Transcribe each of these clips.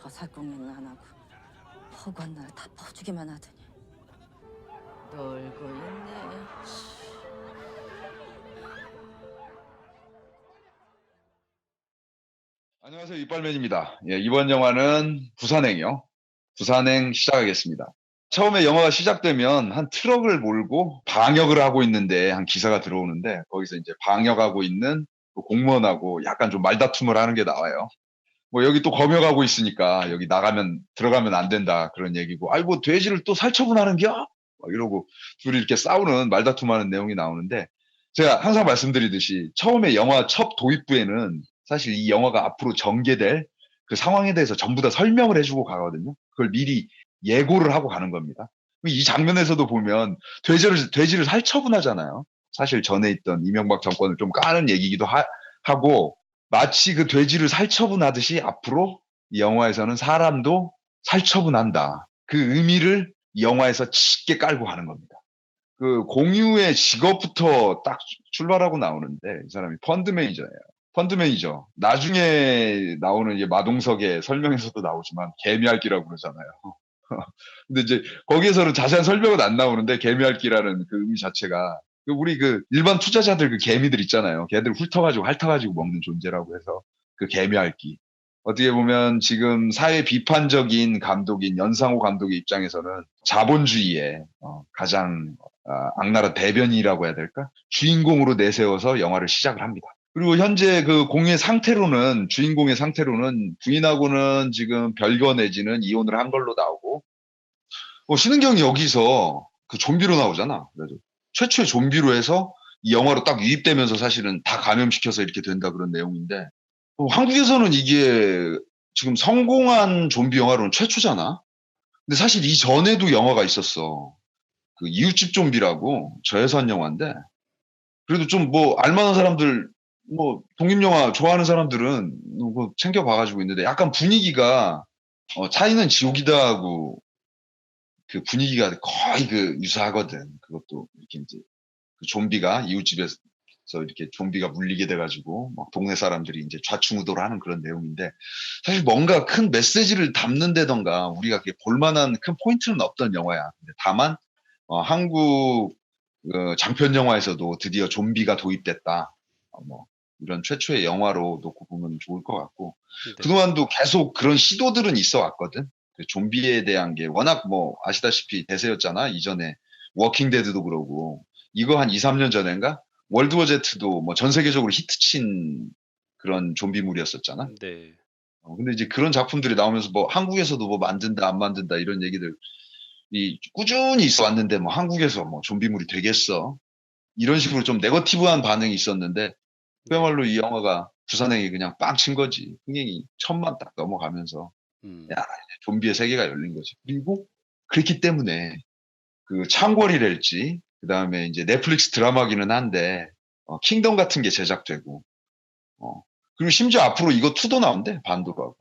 저살공리는 안 하고 허구한 날 다 퍼주기만 하더니 놀고 있네. 안녕하세요. 이빨맨입니다. 예, 이번 영화는 부산행이요. 부산행 시작하겠습니다. 처음에 영화가 시작되면 한 트럭을 몰고 방역을 하고 있는데 한 기사가 들어오는데 거기서 이제 방역하고 있는 그 공무원하고 약간 좀 말다툼을 하는 게 나와요. 뭐 여기 또 검역하고 있으니까 여기 들어가면 안 된다 그런 얘기고, 아이고 돼지를 또 살처분하는겨? 막 이러고 둘이 이렇게 싸우는 말다툼하는 내용이 나오는데, 제가 항상 말씀드리듯이 처음에 영화 첫 도입부에는 사실 이 영화가 앞으로 전개될 그 상황에 대해서 전부 다 설명을 해주고 가거든요. 그걸 미리 예고를 하고 가는 겁니다. 이 장면에서도 보면 돼지를 살처분하잖아요. 사실 전에 있던 이명박 정권을 좀 까는 얘기기도 하고, 마치 그 돼지를 살처분하듯이 앞으로 이 영화에서는 사람도 살처분한다. 그 의미를 이 영화에서 짙게 깔고 가는 겁니다. 그 공유의 직업부터 딱 출발하고 나오는데, 이 사람이 펀드 매니저예요. 펀드 매니저. 나중에 나오는 이제 마동석의 설명에서도 나오지만 개미핥기라고 그러잖아요. 근데 이제 거기에서는 자세한 설명은 안 나오는데, 개미핥기라는 그 의미 자체가 우리 그 일반 투자자들 그 개미들 있잖아요. 걔들 훑어가지고 핥아가지고 먹는 존재라고 해서 그 개미핥기. 어떻게 보면 지금 사회 비판적인 감독인 연상호 감독의 입장에서는 자본주의의 가장 악랄한 대변이라고 해야 될까? 주인공으로 내세워서 영화를 시작을 합니다. 그리고 현재 그 주인공의 상태로는 부인하고는 지금 별거 내지는 이혼을 한 걸로 나오고, 신은경이 여기서 그 좀비로 나오잖아. 그래도 최초의 좀비로 해서 이 영화로 딱 유입되면서 사실은 다 감염시켜서 이렇게 된다 그런 내용인데, 한국에서는 이게 지금 성공한 좀비 영화로는 최초잖아. 근데 사실 이전에도 영화가 있었어. 그 이웃집 좀비라고 저예산 영화인데, 그래도 좀 뭐 알만한 사람들, 뭐 독립영화 좋아하는 사람들은 뭐 챙겨봐가지고 있는데, 약간 분위기가 차이는 지옥이다 하고 그 분위기가 거의 그 유사하거든. 그것도 이렇게 이제 그 좀비가 이웃집에서 이렇게 좀비가 물리게 돼가지고 막 동네 사람들이 이제 좌충우돌 하는 그런 내용인데, 사실 뭔가 큰 메시지를 담는다던가 우리가 볼만한 큰 포인트는 없던 영화야. 근데 다만 한국 장편 영화에서도 드디어 좀비가 도입됐다. 뭐 이런 최초의 영화로 놓고 보면 좋을 것 같고, 네. 그동안도 계속 그런 시도들은 있어 왔거든. 그 좀비에 대한 게 워낙 뭐 아시다시피 대세였잖아. 이전에 워킹 데드도 그러고, 이거 한 2, 3년 전인가? 월드워 제트도 뭐 전 세계적으로 히트친 그런 좀비물이었었잖아. 네. 근데 이제 그런 작품들이 나오면서 뭐 한국에서도 뭐 만든다 안 만든다 이런 얘기들 이 꾸준히 있어 왔는데, 뭐 한국에서 뭐 좀비물이 되겠어? 이런 식으로 좀 네거티브한 반응이 있었는데, 네. 그야말로 이 영화가 부산행이 그냥 빵 친 거지. 흥행이 1,000만 딱 넘어가면서 야, 음. 이제 좀비의 세계가 열린 거지. 그리고 그렇기 때문에 그 창궐이랄지, 그다음에 이제 넷플릭스 드라마기는 한데 킹덤 같은 게 제작되고, 어 그리고 심지어 앞으로 이거 2도 나온대, 반도로 하고.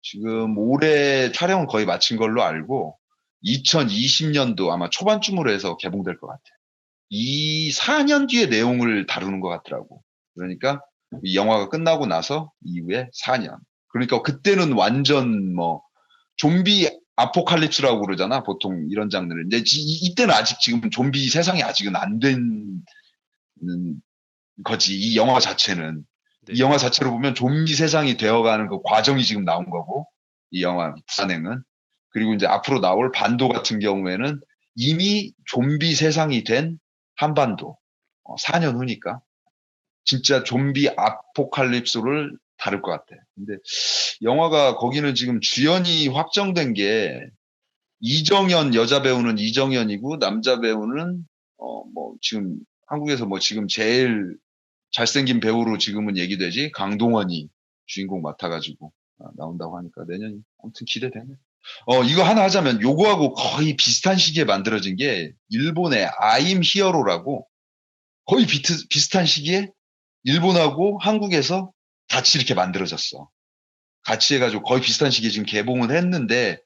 지금 어. 올해 촬영은 거의 마친 걸로 알고 2020년도 아마 초반쯤으로 해서 개봉될 것 같아. 4년 뒤의 내용을 다루는 것 같더라고. 그러니까 이 영화가 끝나고 나서 이후에 4년. 그러니까 그때는 완전 뭐 좀비 아포칼립스라고 그러잖아, 보통 이런 장르를. 근데 이때는 아직 지금 좀비 세상이 아직은 안 되는 거지, 이 영화 자체는. 이 네. 영화 자체로 보면 좀비 세상이 되어가는 그 과정이 지금 나온 거고, 이 영화 부산행은. 그리고 이제 앞으로 나올 반도 같은 경우에는 이미 좀비 세상이 된 한반도. 4년 후니까 진짜 좀비 아포칼립스를 다룰 것 같아. 근데 영화가 거기는 지금 주연이 확정된 게, 이정현, 여자 배우는 이정현이고 남자 배우는 뭐 지금 한국에서 뭐 지금 제일 잘생긴 배우로 지금은 얘기되지, 강동원이 주인공 맡아가지고 나온다고 하니까 내년이 아무튼 기대되네. 이거 하나 하자면 요거하고 거의 비슷한 시기에 만들어진 게 일본의 아임 히어로라고, 거의 비슷한 시기에 일본하고 한국에서 같이 이렇게 만들어졌어. 같이 해가지고 거의 비슷한 시기에 지금 개봉을 했는데,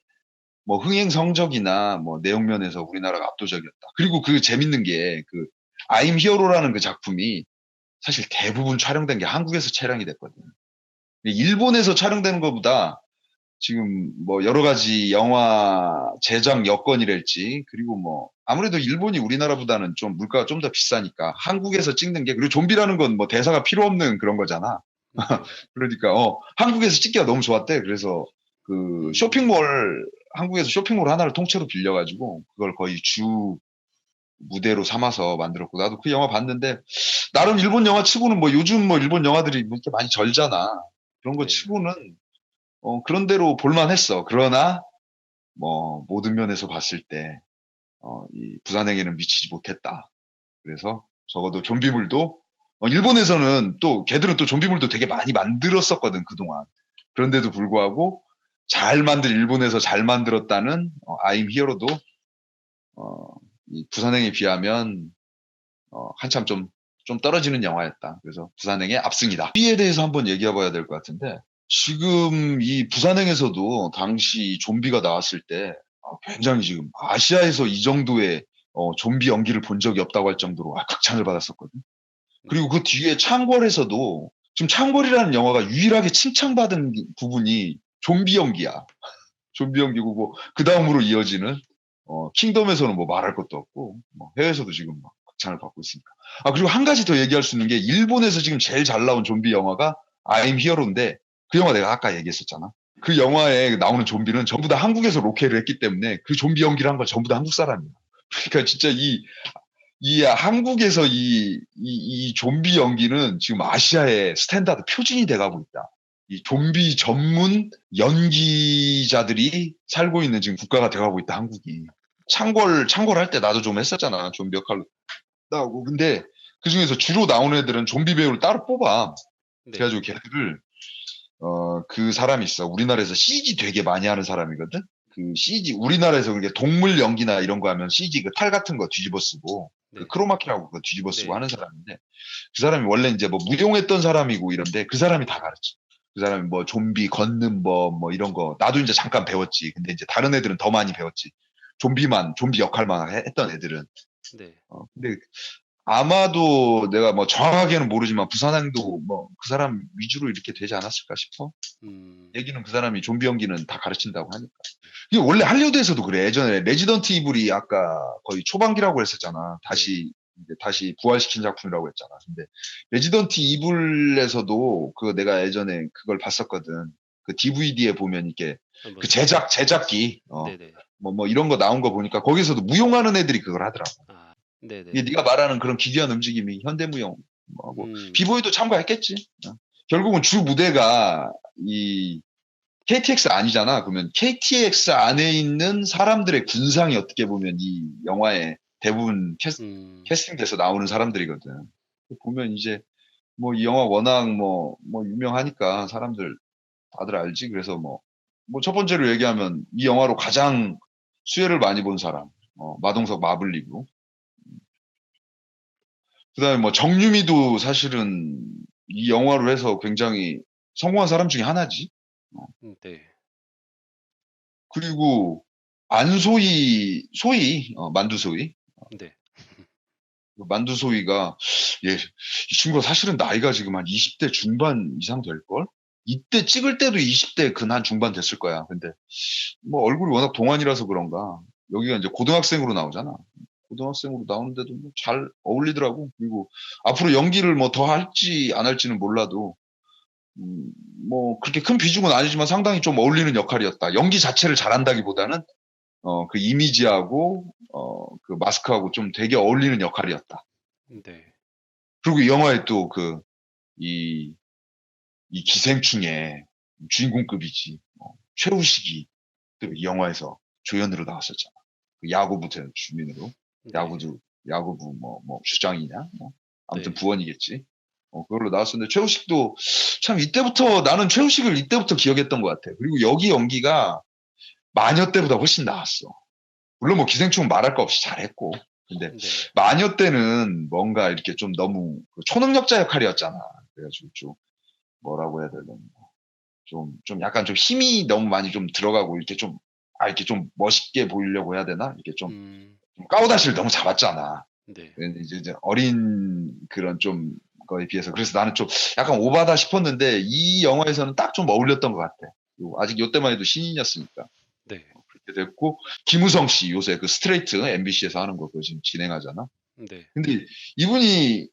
뭐 흥행 성적이나 뭐 내용 면에서 우리나라가 압도적이었다. 그리고 그 재밌는 게 그 아임 히어로라는 그 작품이 사실 대부분 촬영된 게 한국에서 촬영이 됐거든. 일본에서 촬영되는 것보다 지금 뭐 여러 가지 영화 제작 여건이랄지, 그리고 뭐 아무래도 일본이 우리나라보다는 좀 물가가 좀 더 비싸니까 한국에서 찍는 게, 그리고 좀비라는 건 뭐 대사가 필요 없는 그런 거잖아. 네. 그러니까 한국에서 찍기가 너무 좋았대. 그래서 그 쇼핑몰, 한국에서 쇼핑몰 하나를 통째로 빌려가지고 그걸 거의 주 무대로 삼아서 만들었고, 나도 그 영화 봤는데 나름 일본 영화 치고는, 뭐 요즘 뭐 일본 영화들이 뭐 이렇게 많이 절잖아. 그런 거 네. 치고는 그런 대로 볼만했어. 그러나 뭐 모든 면에서 봤을 때 이 부산행에는 미치지 못했다. 그래서 적어도 좀비물도, 일본에서는 또 걔들은 또 좀비물도 되게 많이 만들었었거든 그동안. 그런데도 불구하고 일본에서 잘 만들었다는 아임 히어로도 이 부산행에 비하면 한참 좀 떨어지는 영화였다. 그래서 부산행의 압승이다. 좀비에 대해서 한번 얘기해봐야 될 것 같은데, 지금 이 부산행에서도 당시 좀비가 나왔을 때 굉장히, 지금 아시아에서 이 정도의 좀비 연기를 본 적이 없다고 할 정도로 극찬을 받았었거든. 그리고 그 뒤에 창궐에서도, 지금 창궐이라는 영화가 유일하게 칭찬받은 부분이 좀비 연기야. 좀비 연기고, 뭐 그 다음으로 이어지는 킹덤에서는 뭐 말할 것도 없고, 뭐 해외에서도 지금 막 극찬을 받고 있으니까. 그리고 한 가지 더 얘기할 수 있는 게, 일본에서 지금 제일 잘 나온 좀비 영화가 아임 히어로인데, 그 영화 내가 아까 얘기했었잖아. 그 영화에 나오는 좀비는 전부 다 한국에서 로케를 했기 때문에 그 좀비 연기를 한 건 전부 다 한국 사람이야. 그러니까 진짜 이 한국에서 이 좀비 연기는 지금 아시아의 스탠다드 표준이 돼가고 있다. 이 좀비 전문 연기자들이 살고 있는 지금 국가가 돼가고 있다, 한국이. 창궐할 때 나도 좀 했었잖아. 좀비 역할로 나오고. 근데 그 중에서 주로 나오는 애들은 좀비 배우를 따로 뽑아. 네. 그래가지고 걔들을, 그 사람이 있어. 우리나라에서 CG 되게 많이 하는 사람이거든? 그 CG, 우리나라에서 그게 동물 연기나 이런 거 하면 CG 그 탈 같은 거 뒤집어 쓰고, 네. 그 크로마키라고 그거 뒤집어 쓰고 네. 하는 사람인데, 그 사람이 원래 이제 뭐 무용했던 사람이고 이런데, 그 사람이 다 가르쳐. 그 사람이 뭐 좀비 걷는 법, 뭐 이런 거. 나도 이제 잠깐 배웠지. 근데 이제 다른 애들은 더 많이 배웠지. 좀비 역할만 했던 애들은. 네. 근데 아마도 내가 뭐 정확하게는 모르지만 부산행도 뭐 그 사람 위주로 이렇게 되지 않았을까 싶어. 얘기는 그 사람이 좀비 연기는 다 가르친다고 하니까. 이게 원래 할리우드에서도 그래. 예전에 레지던트 이블이 아까 거의 초반기라고 했었잖아. 다시 부활시킨 작품이라고 했잖아. 근데 레지던트 이블에서도 그 내가 예전에 그걸 봤었거든. 그 DVD에 보면 이렇게 그 제작기 네네. 뭐 이런 거 나온 거 보니까 거기서도 무용하는 애들이 그걸 하더라고. 네네. 이게 네가 말하는 그런 기괴한 움직임이 현대무용하고 비보이도 참가했겠지. 결국은 주 무대가 이 KTX 아니잖아. 그러면 KTX 안에 있는 사람들의 군상이 어떻게 보면 이 영화에 대부분 캐스팅돼서 나오는 사람들이거든. 보면 이제 뭐 이 영화 워낙 뭐 유명하니까 사람들 다들 알지. 그래서 뭐 첫 번째로 얘기하면 이 영화로 가장 수혜를 많이 본 사람, 마동석 마블리고. 그다음에 뭐 정유미도 사실은 이 영화로 해서 굉장히 성공한 사람 중에 하나지. 네. 그리고 만두소이. 네. 만두소이가, 이 친구가 사실은 나이가 지금 한 20대 중반 이상 될걸? 이때 찍을 때도 20대 근한 중반 됐을 거야. 근데 뭐 얼굴이 워낙 동안이라서 그런가. 여기가 이제 고등학생으로 나오잖아. 고등학생으로 나오는데도 뭐 잘 어울리더라고. 그리고 앞으로 연기를 뭐 더 할지 안 할지는 몰라도, 뭐 그렇게 큰 비중은 아니지만 상당히 좀 어울리는 역할이었다. 연기 자체를 잘한다기보다는 그 이미지하고 그 마스크하고 좀 되게 어울리는 역할이었다. 네. 그리고 이 영화에 또 이 기생충의 주인공급이지. 최우식이 또 이 영화에서 조연으로 나왔었잖아. 그 야구부 주민으로. 네. 야구부 주장이냐? 아무튼 네. 부원이겠지. 그걸로 나왔었는데, 최우식도 참 나는 최우식을 이때부터 기억했던 것 같아. 그리고 여기 연기가 마녀 때보다 훨씬 나았어. 물론 뭐 기생충은 말할 거 없이 잘했고. 근데 네. 마녀 때는 뭔가 이렇게 좀 너무 초능력자 역할이었잖아. 그래가지고 좀 뭐라고 해야 되나. 좀 약간 좀 힘이 너무 많이 좀 들어가고, 이렇게 좀 멋있게 보이려고 해야 되나? 이렇게 좀 까우다시를 너무 잡았잖아. 네. 이제 어린 그런 거에 비해서. 그래서 나는 좀 약간 오바다 싶었는데, 이 영화에서는 딱 좀 어울렸던 것 같아. 아직 요때만 해도 신인이었으니까. 네. 그렇게 됐고, 김우성 씨 요새 그 스트레이트 MBC에서 하는 거 그거 지금 진행하잖아. 네. 근데 이분이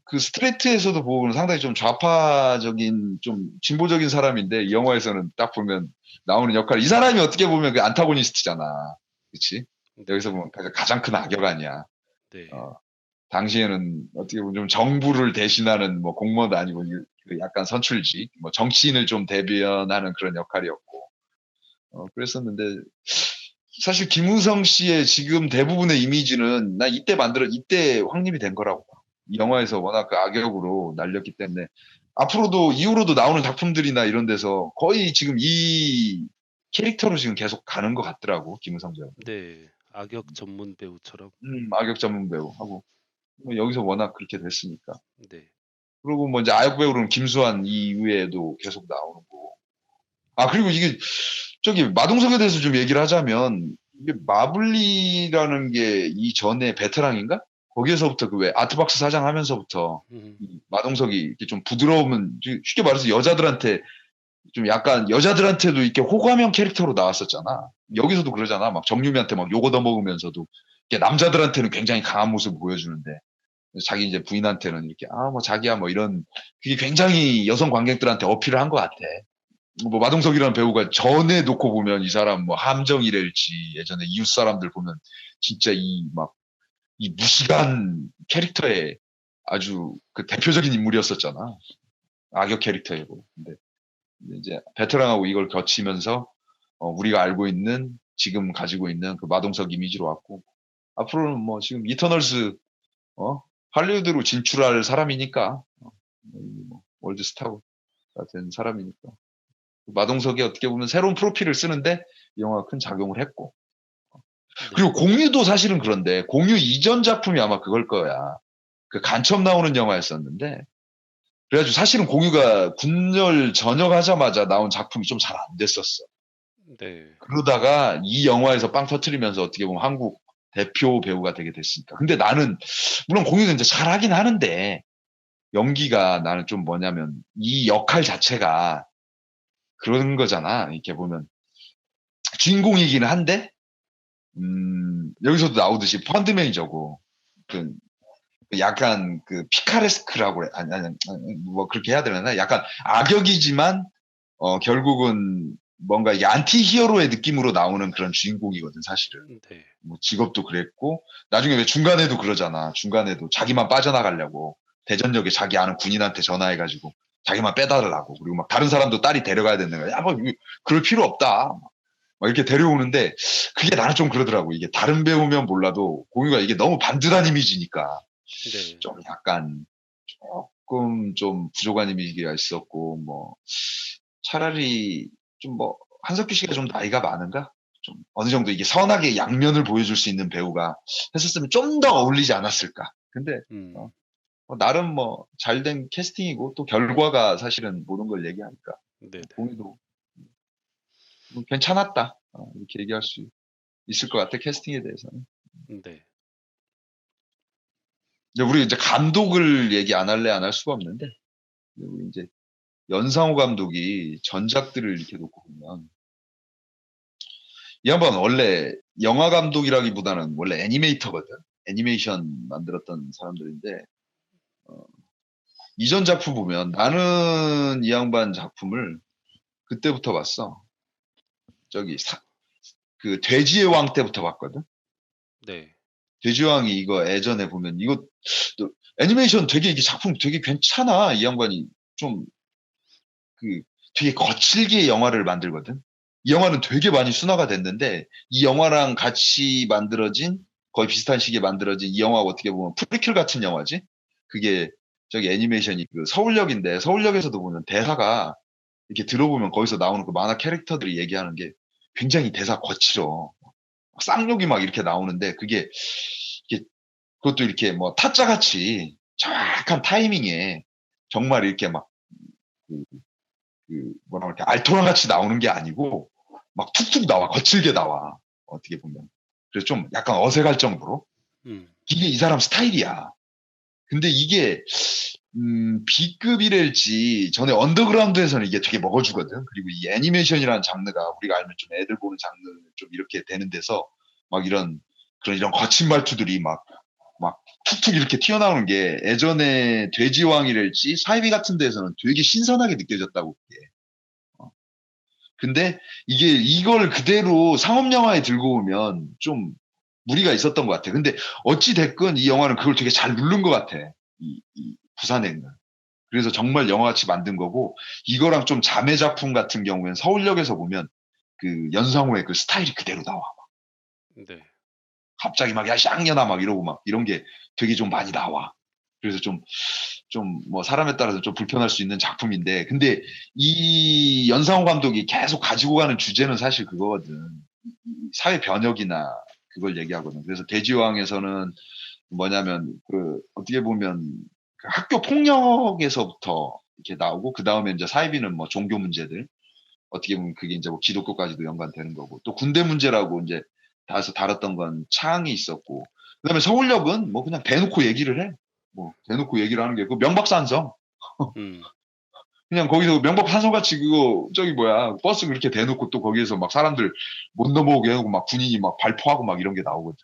그 스트레이트에서도 보면 상당히 좀 좌파적인, 좀 진보적인 사람인데, 이 영화에서는 딱 보면 나오는 역할, 이 사람이 어떻게 보면 그 안타고니스트잖아. 그치? 여기서 보면 가장 큰 악역 아니야. 네. 당시에는 어떻게 보면 좀 정부를 대신하는 뭐 공무원도 아니고 그 약간 선출직, 뭐 정치인을 좀 대변하는 그런 역할이었고, 그랬었는데, 사실 김우성 씨의 지금 대부분의 이미지는 나 이때 확립이 된 거라고 봐. 이 영화에서 워낙 그 악역으로 날렸기 때문에 앞으로도 이후로도 나오는 작품들이나 이런 데서 거의 지금 이 캐릭터로 지금 계속 가는 것 같더라고, 김우성 배우. 네. 악역 전문 배우처럼. 악역 전문 배우 하고 뭐 여기서 워낙 그렇게 됐으니까. 네. 그리고 뭐 이제 악역 배우로는 김수환 이외에도 계속 나오는 거고. 그리고 이게 저기 마동석에 대해서 좀 얘기를 하자면, 이게 마블리라는 게 이전에 베테랑인가? 거기에서부터 그 왜 아트박스 사장 하면서부터 이 마동석이 이렇게 좀 부드러우면, 쉽게 말해서 여자들한테 좀 약간, 여자들한테도 이렇게 호감형 캐릭터로 나왔었잖아. 여기서도 그러잖아. 막 정유미한테 막 욕 얻어먹으면서도 이렇게 남자들한테는 굉장히 강한 모습을 보여주는데, 자기 이제 부인한테는 이렇게 뭐 자기야 뭐 이런, 그게 굉장히 여성 관객들한테 어필을 한 것 같아. 뭐 마동석이라는 배우가 전에 놓고 보면 이 사람 뭐 함정이랄지, 예전에 이웃 사람들 보면 진짜 이 무시한 캐릭터의 아주 그 대표적인 인물이었었잖아. 악역 캐릭터이고. 근데 이제 베테랑하고 이걸 겹치면서 우리가 알고 있는, 지금 가지고 있는 그 마동석 이미지로 왔고, 앞으로는 뭐 지금 이터널스 할리우드로 진출할 사람이니까, 뭐 월드 스타가 된 사람이니까, 마동석이 어떻게 보면 새로운 프로필을 쓰는데 이 영화가 큰 작용을 했고. 네. 그리고 공유도 사실은 그런데, 공유 이전 작품이 아마 그걸 거야. 그 간첩 나오는 영화였었는데, 그래가지고 사실은 공유가 군열 전역하자마자 나온 작품이 좀 잘 안 됐었어. 네. 그러다가 이 영화에서 빵 터트리면서 어떻게 보면 한국 대표 배우가 되게 됐으니까. 근데 나는 물론 공유도 이제 잘하긴 하는데, 연기가 나는 좀 뭐냐면 이 역할 자체가 그런 거잖아. 이렇게 보면 주인공이기는 한데, 여기서도 나오듯이 펀드 매니저고, 그 약간 그 피카레스크라고 그래. 뭐 그렇게 해야 되나? 약간 악역이지만 결국은 뭔가 이게 안티 히어로의 느낌으로 나오는 그런 주인공이거든, 사실은. 네. 뭐 직업도 그랬고, 나중에 왜 중간에도 그러잖아. 중간에도 자기만 빠져나가려고 대전역에 자기 아는 군인한테 전화해가지고 자기만 빼달라고, 그리고 막 다른 사람도 딸이 데려가야 되는 거야. 뭐 그럴 필요 없다. 막 이렇게 데려오는데, 그게 나는 좀 그러더라고. 이게 다른 배우면 몰라도 공유가 이게 너무 반듯한 이미지니까 네. 좀 약간 조금 좀 부족한 이미지가 있었고, 뭐 차라리 좀 뭐 한석규 씨가 좀 나이가 많은가? 좀 어느 정도 이게 선하게 양면을 보여줄 수 있는 배우가 했었으면 좀 더 어울리지 않았을까? 근데 나름 뭐 잘된 캐스팅이고, 또 결과가 사실은 모든 걸 얘기하니까 네. 공유도 괜찮았다, 이렇게 얘기할 수 있을 것 같아, 캐스팅에 대해서는. 네. 근데 우리 이제 감독을 얘기 안 할래 안 할 수가 없는데, 우리 이제 연상호 감독이 전작들을 이렇게 놓고 보면, 이 양반 원래 영화 감독이라기보다는 원래 애니메이터거든. 애니메이션 만들었던 사람들인데, 이전 작품 보면 나는 이 양반 작품을 그때부터 봤어. 저기 그 돼지의 왕 때부터 봤거든. 네. 돼지의 왕이 이거 예전에 보면 이거 애니메이션 되게, 이게 작품 되게 괜찮아. 이 양반이 좀 되게 거칠게 영화를 만들거든. 이 영화는 되게 많이 순화가 됐는데, 이 영화랑 같이 만들어진, 거의 비슷한 시기에 만들어진 이 영화가 어떻게 보면 프리퀄 같은 영화지. 그게 저기 애니메이션이 그 서울역인데, 서울역에서도 보면 대사가 이렇게 들어보면 거기서 나오는 그 만화 캐릭터들이 얘기하는 게 굉장히 대사 거칠어. 쌍욕이 막 이렇게 나오는데, 그것도 이렇게 뭐 타짜같이 정확한 타이밍에 정말 이렇게 막 뭐라 그럴까, 알토란 같이 나오는 게 아니고 막 툭툭 나와, 거칠게 나와, 어떻게 보면. 그래서 좀 약간 어색할 정도로. 이게 이 사람 스타일이야. 근데 이게 B급이랄지 전에 언더그라운드에서는 이게 되게 먹어주거든. 그리고 이 애니메이션이라는 장르가 우리가 알면 좀 애들 보는 장르 좀 이렇게 되는 데서 막 이런 거친 말투들이 막 툭툭 이렇게 튀어나오는 게 예전에 돼지왕이랄지 사이비 같은 데에서는 되게 신선하게 느껴졌다고. 그게. 근데 이걸 그대로 상업 영화에 들고 오면 좀 무리가 있었던 것 같아. 근데 어찌 됐건 이 영화는 그걸 되게 잘 누른 것 같아. 이 부산행은. 그래서 정말 영화같이 만든 거고, 이거랑 좀 자매 작품 같은 경우엔 서울역에서 보면 그 연상호의 그 스타일이 그대로 나와. 네. 갑자기 막 야 쌍년아 막 이러고 막 이런 게 되게 좀 많이 나와. 그래서 좀 뭐 사람에 따라서 좀 불편할 수 있는 작품인데, 근데 이 연상호 감독이 계속 가지고 가는 주제는 사실 그거거든. 사회 변혁이나 그걸 얘기하거든. 그래서 대지왕에서는 뭐냐면 그 어떻게 보면 그 학교 폭력에서부터 이렇게 나오고, 그 다음에 이제 사이비는 뭐 종교 문제들, 어떻게 보면 그게 이제 뭐 기독교까지도 연관되는 거고, 또 군대 문제라고 이제 다뤘던 건 창이 있었고, 그다음에 서울역은 뭐 그냥 대놓고 얘기를 해. 뭐 대놓고 얘기를 하는 게 그 명박산성. 음. 그냥 거기서 명박산성같이 그거 저기 뭐야 버스 그렇게 대놓고 또 거기에서 막 사람들 못 넘어오게 하고 막 군인이 막 발포하고 막 이런 게 나오거든.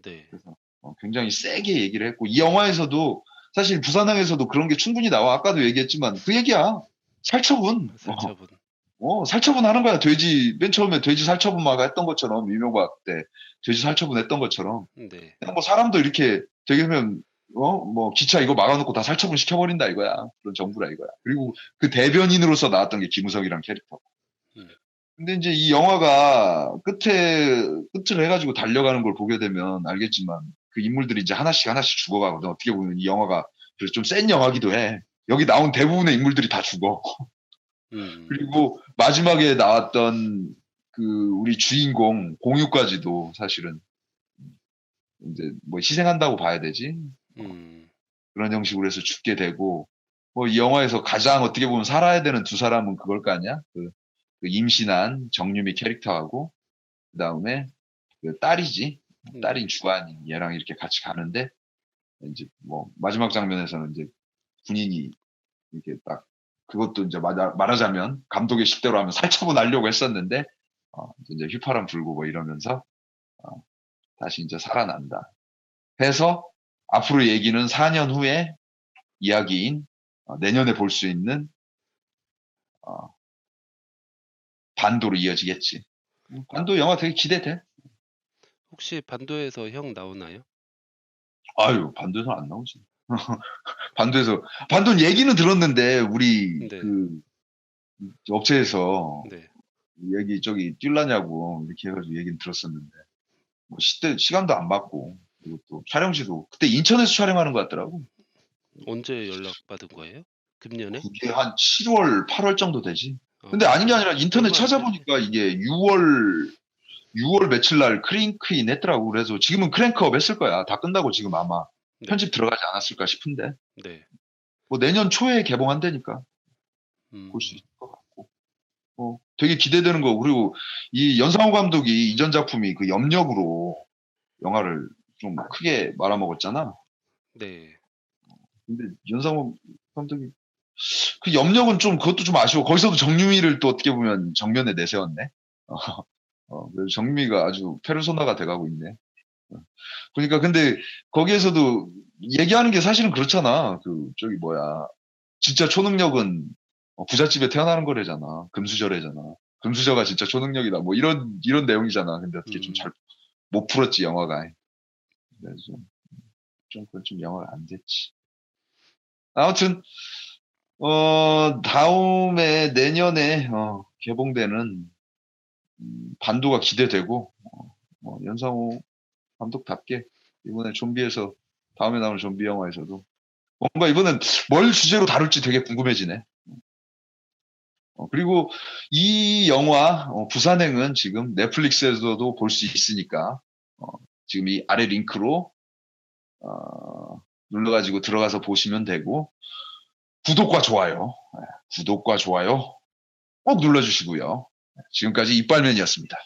네. 그래서 굉장히 세게 얘기를 했고, 이 영화에서도 사실 부산항에서도 그런 게 충분히 나와. 아까도 얘기했지만 그 얘기야. 살처분. 살처분. 살처분 하는 거야. 맨 처음에 돼지 살처분 막 했던 것처럼, 이명박 때 돼지 살처분 했던 것처럼. 네. 그냥 뭐 사람도 이렇게 되게 하면, 뭐 기차 이거 막아놓고 다 살처분 시켜버린다 이거야. 그런 정부라 이거야. 그리고 그 대변인으로서 나왔던 게 김우석이란 캐릭터. 음. 근데 이제 이 영화가 끝을 해가지고 달려가는 걸 보게 되면 알겠지만, 그 인물들이 이제 하나씩 하나씩 죽어가거든. 어떻게 보면 이 영화가 그래서 좀 센 영화기도 해. 여기 나온 대부분의 인물들이 다 죽어. 음. 그리고 마지막에 나왔던 그 우리 주인공 공유까지도 사실은 이제 뭐 희생한다고 봐야 되지. 음. 그런 형식으로 해서 죽게 되고, 뭐 이 영화에서 가장 어떻게 보면 살아야 되는 두 사람은 그걸 거 아니야? 그 임신한 정유미 캐릭터하고, 그 다음에 그 딸이지. 네. 딸인 주한이 얘랑 이렇게 같이 가는데, 이제 뭐 마지막 장면에서는 이제 군인이 이렇게 딱, 그것도 이제 말하자면 감독의 식대로 하면 살처분하려고 했었는데, 이제 휘파람 불고 뭐 이러면서 어, 다시 이제 살아난다. 해서 앞으로 얘기는 4년 후에 이야기인, 내년에 볼 수 있는 어, 반도로 이어지겠지. 반도 영화 되게 기대돼. 혹시 반도에서 형 나오나요? 아유, 반도에서 안 나오지. 반도는 얘기는 들었는데, 우리 네. 그 업체에서 네. 여기 저기 뛸라냐고 이렇게 해가지고 얘기는 들었었는데, 뭐 시간도 안 받고, 그리고 또 촬영지도 그때 인천에서 촬영하는 것 같더라고. 언제 연락받은 거예요? 금년에? 그게 한 7월, 8월 정도 되지. 근데 어. 아닌 게 아니라 인터넷 얼마 안 됐네. 찾아보니까 이게 6월 며칠 날 크랭크인 했더라고. 그래서 지금은 크랭크업 했을 거야. 다 끝나고 지금 아마 네. 편집 들어가지 않았을까 싶은데, 네. 뭐 내년 초에 개봉한다니까 볼 수 음. 있을 것 같고, 되게 기대되는 거. 그리고 이 연상호 감독이 이전 작품이 그 염력으로 영화를 좀 크게 말아먹었잖아. 네. 근데 연상호 감독이 그 염력은 좀 그것도 좀 아쉬워. 거기서도 정유미를 또 어떻게 보면 정면에 내세웠네. 그래서 정유미가 아주 페르소나가 돼가고 있네. 그러니까 근데 거기에서도 얘기하는 게 사실은 그렇잖아. 그 저기 뭐야, 진짜 초능력은 부잣집에 태어나는 거래잖아. 금수저래잖아. 금수저가 진짜 초능력이다. 뭐 이런 내용이잖아. 근데 어떻게 좀 음. 잘 못 풀었지 영화가. 그래서 그건 좀 영화가 안 됐지. 아무튼 다음에 내년에 개봉되는 반도가 기대되고, 연상호 감독답게 이번에 좀비에서, 다음에 나오는 좀비 영화에서도 뭔가 이번엔 뭘 주제로 다룰지 되게 궁금해지네. 그리고 이 영화 부산행은 지금 넷플릭스에서도 볼 수 있으니까, 지금 이 아래 링크로 눌러가지고 들어가서 보시면 되고, 구독과 좋아요, 구독과 좋아요 꼭 눌러주시고요. 지금까지 이빨맨이었습니다.